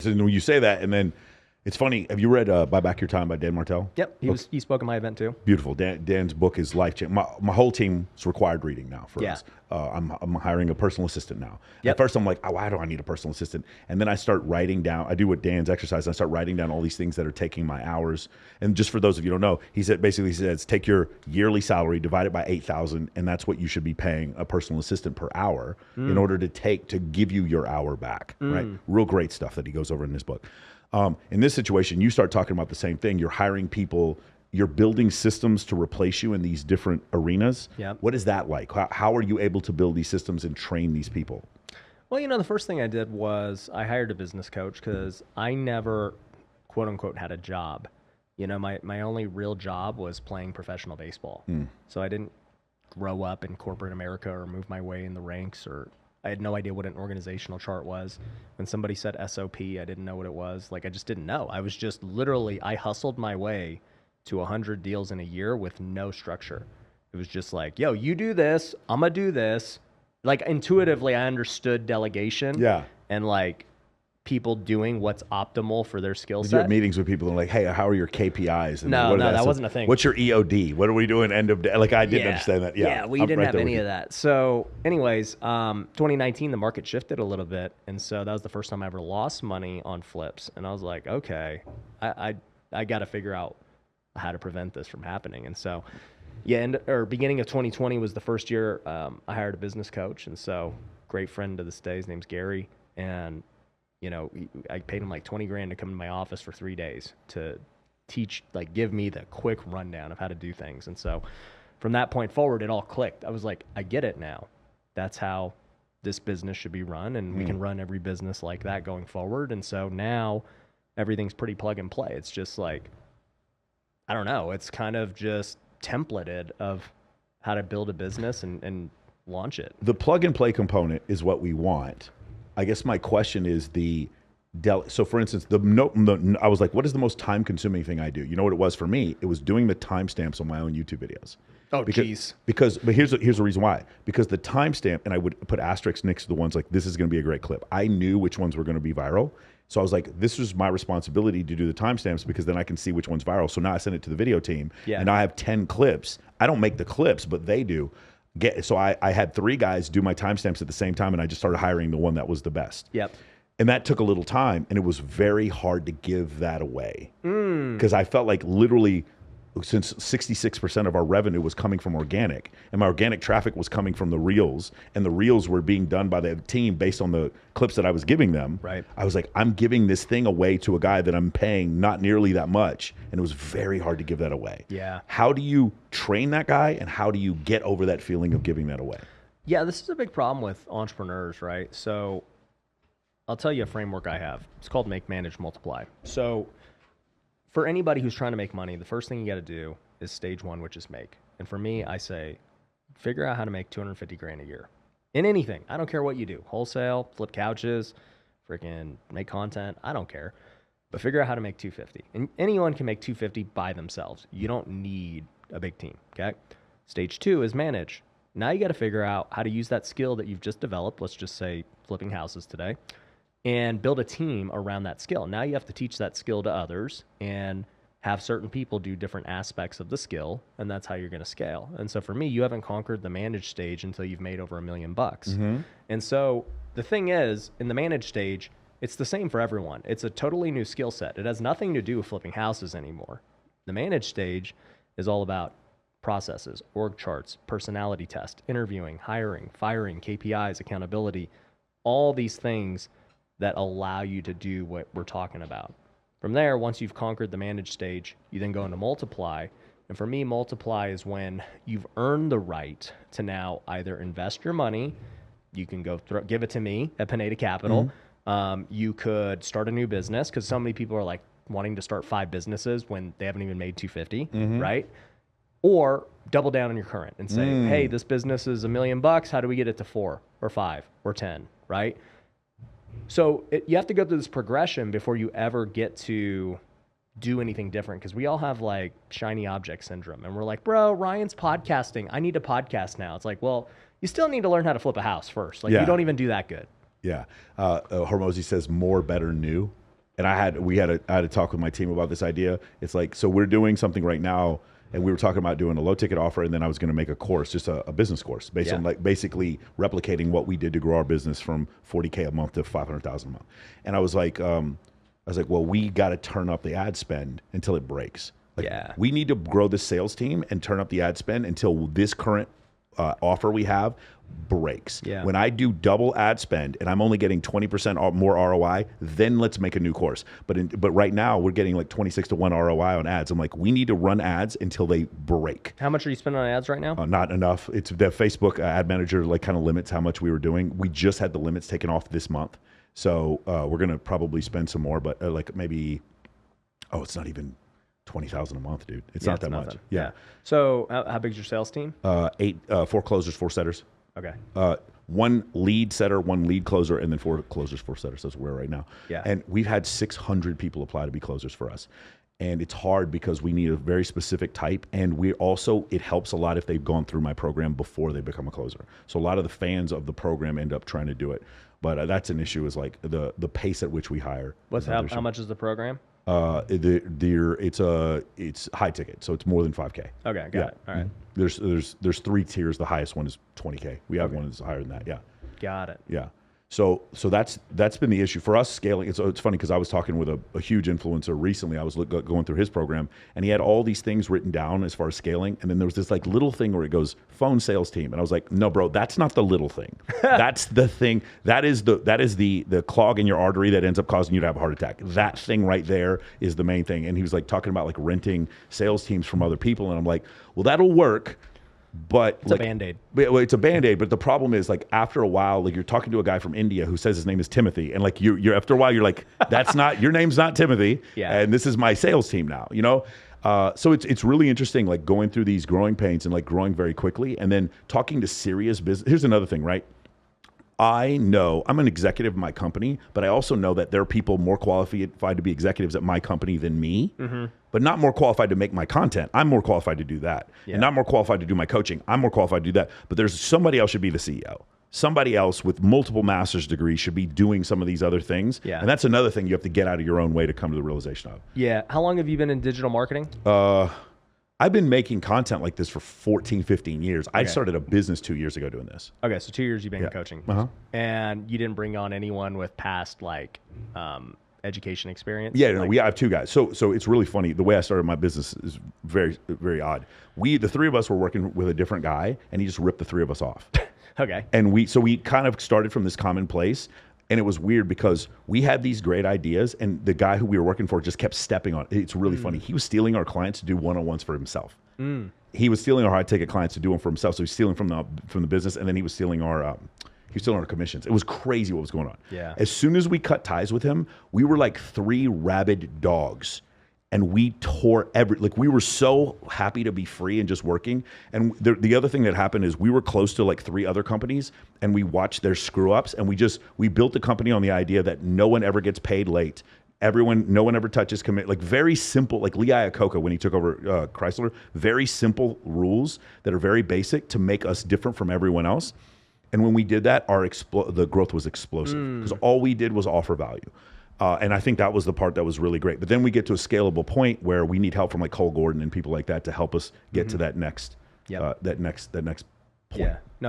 And when you say that, and then it's funny. Have you read "Buy Back Your Time" by Dan Martell? Yep, he spoke at my event too. Beautiful. Dan's book is life changing. My whole team is required reading now for us. I'm hiring a personal assistant now. At first, I'm like, oh, why do I need a personal assistant? And then I start writing down. I do what Dan's exercise. I start writing down all these things that are taking my hours. And just for those of you who don't know, he says take your yearly salary, divide it by 8,000, and that's what you should be paying a personal assistant per hour in order to give you your hour back. Right? Real great stuff that he goes over in this book. In this situation, you start talking about the same thing. You're hiring people. You're building systems to replace you in these different arenas. Yep. What is that like? How are you able to build these systems and train these people? Well, the first thing I did was I hired a business coach because I never, quote unquote, had a job. My only real job was playing professional baseball. So I didn't grow up in corporate America or move my way in the ranks, or I had no idea what an organizational chart was. When somebody said SOP, I didn't know what it was. I just didn't know. I was just literally, I hustled my way to 100 deals in a year with no structure. It was just like, yo, you do this, I'm gonna do this. Intuitively, I understood delegation. Yeah. And people doing what's optimal for their skill Did you set. have meetings with people and like, hey, how are your KPIs? And No, that wasn't a thing. What's your EOD? What are we doing end of day? I didn't understand that. Yeah, we didn't have any of that. So anyways, 2019, the market shifted a little bit. And so that was the first time I ever lost money on flips. And I was like, okay, I got to figure out how to prevent this from happening. And so, beginning of 2020 was the first year I hired a business coach. And so great friend to this day, his name's Gary. And I paid him like 20 grand to come to my office for 3 days to teach, give me the quick rundown of how to do things. And so from that point forward, it all clicked. I was like, I get it now. That's how this business should be run. And we can run every business like that going forward. And so now everything's pretty plug and play. It's just I don't know. It's kind of just templated of how to build a business and launch it. The plug and play component is what we want. I guess my question is so for instance, I was like, what is the most time consuming thing I do? You know what it was for me? It was doing the timestamps on my own YouTube videos. Oh, geez. But here's the reason why. Because the timestamp, and I would put asterisks next to the ones this is going to be a great clip. I knew which ones were going to be viral. So I was like, this was my responsibility to do the timestamps because then I can see which one's viral. So now I send it to the video team, and I have 10 clips. I don't make the clips, but they do. So I had 3 guys do my timestamps at the same time, and I just started hiring the one that was the best. Yep. And that took a little time, and it was very hard to give that away because I felt like literally, since 66% of our revenue was coming from organic, and my organic traffic was coming from the reels, and the reels were being done by the team based on the clips that I was giving them. Right. I was like, I'm giving this thing away to a guy that I'm paying not nearly that much, and it was very hard to give that away. Yeah. How do you train that guy, and how do you get over that feeling of giving that away? Yeah, this is a big problem with entrepreneurs, right? So I'll tell you a framework I have. It's called Make, Manage, Multiply. So for anybody who's trying to make money, the first thing you got to do is stage 1, which is make. And for me, I say, figure out how to make 250 grand a year in anything. I don't care what you do. Wholesale, flip couches, freaking make content. I don't care. But figure out how to make 250. And anyone can make 250 by themselves. You don't need a big team. Okay. Stage 2 is manage. Now you got to figure out how to use that skill that you've just developed. Let's just say flipping houses today, and build a team around that skill. Now you have to teach that skill to others and have certain people do different aspects of the skill, and that's how you're going to scale. And so for me, you haven't conquered the manage stage until you've made over $1 million. And so the thing is, in the manage stage, it's the same for everyone. It's a totally new skill set. It has nothing to do with flipping houses anymore. The manage stage is all about processes, org charts, personality test, interviewing, hiring, firing, KPIs, accountability, all these things that allow you to do what we're talking about. From there, once you've conquered the manage stage, you then go into multiply. And for me, multiply is when you've earned the right to now either invest your money, you can go give it to me at Pineda Capital. You could start a new business, because so many people are like wanting to start 5 businesses when they haven't even made 250, right? Or double down on your current and say, hey, this business is $1 million. How do we get it to 4 or 5 or 10, right? So you have to go through this progression before you ever get to do anything different, because we all have like shiny object syndrome, and we're like, bro, Ryan's podcasting. I need a podcast now. It's like, well, you still need to learn how to flip a house first. Like, you don't even do that good. Yeah. Hormozy says more, better, new. And I had to talk with my team about this idea. It's like, so we're doing something right now, and we were talking about doing a low ticket offer, and then I was going to make a course, just a business course, based on like basically replicating what we did to grow our business from $40K a month to $500,000 a month. And I was like, well, we got to turn up the ad spend until it breaks. Like, we need to grow the sales team and turn up the ad spend until this current offer we have breaks. When I do double ad spend and I'm only getting 20% more ROI, then let's make a new course. But right now we're getting like 26-to-1 ROI on ads. I'm like, we need to run ads until they break. How much are you spending on ads right now? Not enough. It's the Facebook ad manager like kind of limits how much we were doing. We just had the limits taken off this month. So we're going to probably spend some more, but like maybe, it's not even $20,000 a month, dude. It's not that much. Yeah. So how big's your sales team? 4 closers, 4 setters. Okay. 1 lead setter, 1 lead closer, and then 4 closers, 4 setters. That's where we're right now. Yeah. And we've had 600 people apply to be closers for us. And it's hard because we need a very specific type. And it helps a lot if they've gone through my program before they become a closer. So a lot of the fans of the program end up trying to do it. But that's an issue, is like the pace at which we hire. How much is the program? It's high ticket, so it's more than 5K. Okay, got it. All right. There's 3 tiers. The highest one is 20K. We have one that's higher than that. Yeah. Got it. Yeah. So that's been the issue for us scaling. It's funny because I was talking with a huge influencer recently. I was going through his program, and he had all these things written down as far as scaling. And then there was this like little thing where it goes phone sales team, and I was like, no, bro, that's not the little thing. That's the thing. That is the clog in your artery that ends up causing you to have a heart attack. That thing right there is the main thing. And he was like talking about like renting sales teams from other people, and I'm like, well, that'll work. But it's like, a Band-Aid. It's a Band-Aid, but the problem is like after a while, like you're talking to a guy from India who says his name is Timothy, and like you're after a while you're like, that's not your name's not Timothy, and this is my sales team now, you know. So it's really interesting, like going through these growing pains and like growing very quickly, and then talking to serious business. Here's another thing, right? I know I'm an executive of my company, but I also know that there are people more qualified to be executives at my company than me, but not more qualified to make my content. I'm more qualified to do that, and not more qualified to do my coaching. I'm more qualified to do that, but there's somebody else should be the CEO. Somebody else with multiple master's degrees should be doing some of these other things. And that's another thing you have to get out of your own way to come to the realization of. Yeah. How long have you been in digital marketing? I've been making content like this for 14, 15 years. I started a business 2 years ago doing this. Okay, so 2 years you've been coaching. And you didn't bring on anyone with past like education experience? Yeah, no, we have 2 guys. So it's really funny. The way I started my business is very, very odd. The 3 of us were working with a different guy, and he just ripped the 3 of us off. Okay. And we kind of started from this common place. And it was weird because we had these great ideas, and the guy who we were working for just kept stepping on it. It's really funny. He was stealing our clients to do one-on-ones for himself. He was stealing our high-ticket clients to do them for himself. So he's stealing from the business, and then he was stealing our commissions. It was crazy what was going on. Yeah. As soon as we cut ties with him, we were like 3 rabid dogs. And we tore we were so happy to be free and just working. And the other thing that happened is we were close to like 3 other companies, and we watched their screw ups, and we built the company on the idea that no one ever gets paid late. No one ever touches commit, like very simple, like Lee Iacocca when he took over Chrysler, very simple rules that are very basic to make us different from everyone else. And when we did that, the growth was explosive because all we did was offer value. And I think that was the part that was really great. But then we get to a scalable point where we need help from like Cole Gordon and people like that to help us get to that next point. Yeah. No,